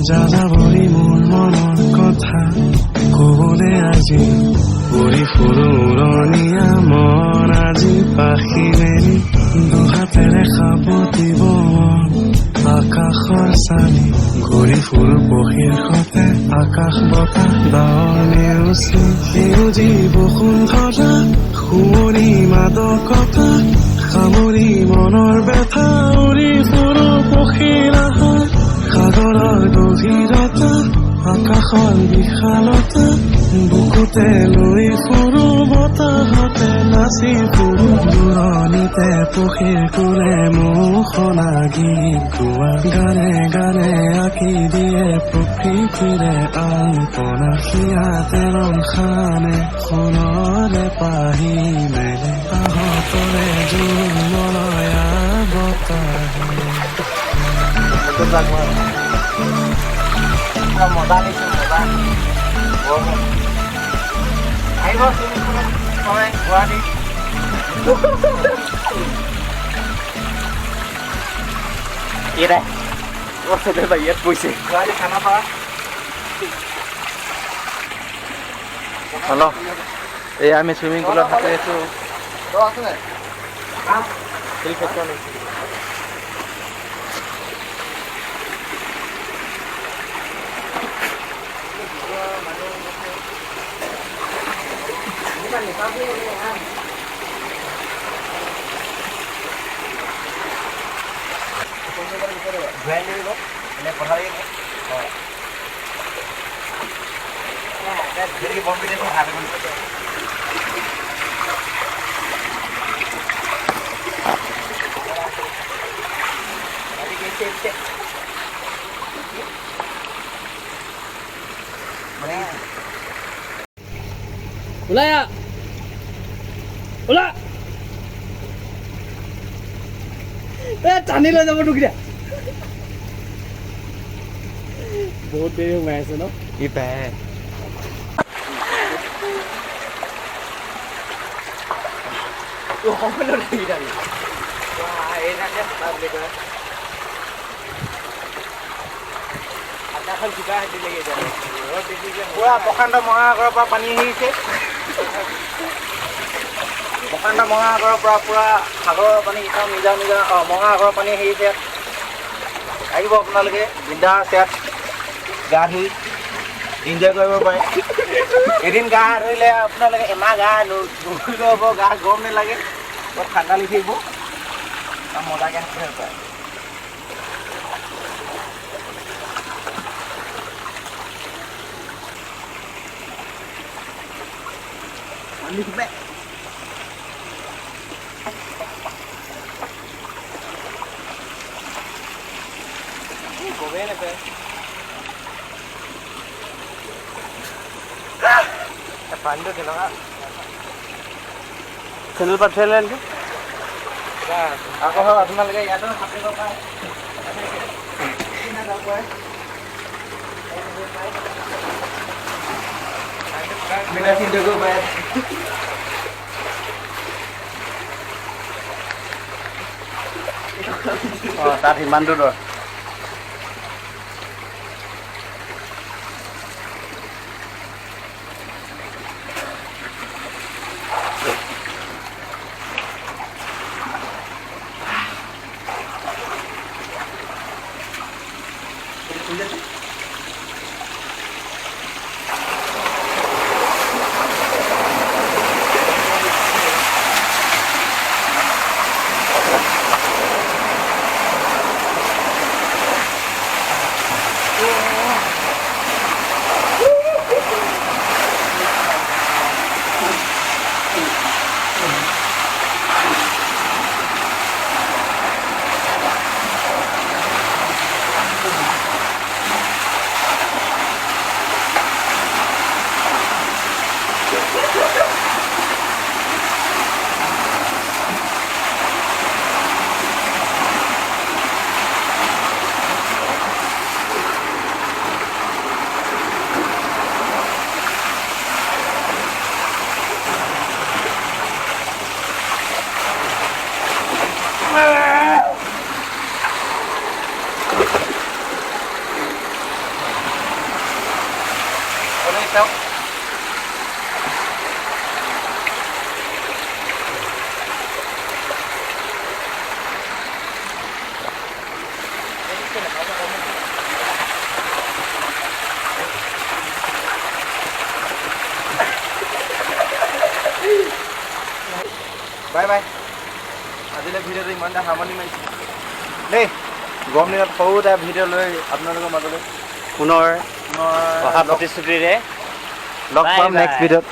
যাযাবৰী মোৰ মনৰ কথা কবলে আজি উৰি ফুৰো উৰণীয়া মন আজি পাখি মেলি দুহাতেৰে সাবটিব মন আকাশৰ চালি ঘূৰি ফুৰো পক্ষীৰ সতে আকাশ বতাহ ডাৱৰ নেওচি সেউজী বসুন্ধৰা শুৱনি মাদকতা সামৰি মনৰ ব্যথা উৰি ফুৰো পক্ষীৰ আহাৰ সাগৰৰ গভীৰতা আকাশৰ বিশালতা বুকুতে লৈ ফুৰো বতাহতে নাচি ফুৰো দূৰণিতে পক্ষীৰ কুলে মোহনা গীত গোৱা গানে গানে আঁকি দিয়ে প্ৰকৃতিৰে আলপনা সিয়াতে ৰং খানে সোণৰে পাহি মেলে আহতৰে জোৰ মলয়া বতাহে মজা দিছো মজা আহিব গুৱাহাটী ইয়াত পৰিছে গুৱাহাটী খানাপাৰা হেল্ল' এই আমি চুইমিং পুলত সাঁতুৰি আছো শিল ক্ষেত্ৰ নেকি ওলাই ওলা টানি লৈ যাব তোক এতিয়া বহুত দেৰি সোমাই আছে ন ই পে পুৰা প্ৰশান্ত মহাসাগৰৰ পৰা পানী আহিছে প্ৰশান্ত মহাসাগৰৰ পৰা পুৰা সাগৰৰ পানী ইটাও নিজা নিজা মহাসাগৰৰ পানী আহিছে আহিব আপোনালোকে বিন্দাছ ইয়াত গা ধুই এনজয় কৰিব পাৰে এদিন গা ধুলে আপোনালোকে এমাহ গা নুধুলেও হ'ব গা গৰম নালাগে বৰ ঠাণ্ডা লাগি থাকিব মজাকৈ সাঁতুৰিব পাৰে পানী খুবে গমেই নাপায় পানীটো কেনেকুৱা চেনেল পৰা উঠাই লৈ আকৌ আপোনালোকে ইয়াতো সাঁতুৰিব পাৰে বিনা চিন্তা কৰিব পাৰে তাত সিমানটো দৰ চাওক বাই বাই আজিলৈ ভিডিঅ'টো ইমানটা সামৰণি মাৰিছোঁ দেই গৰম দিনত সৰু এটা ভিডিঅ' লৈ আপোনালোকৰ মাজলৈ পুনৰ পুনৰ অহা প্ৰতিশ্ৰুতিৰে লগ Bye পাম bye. নেক্সট ভিডিঅ'ত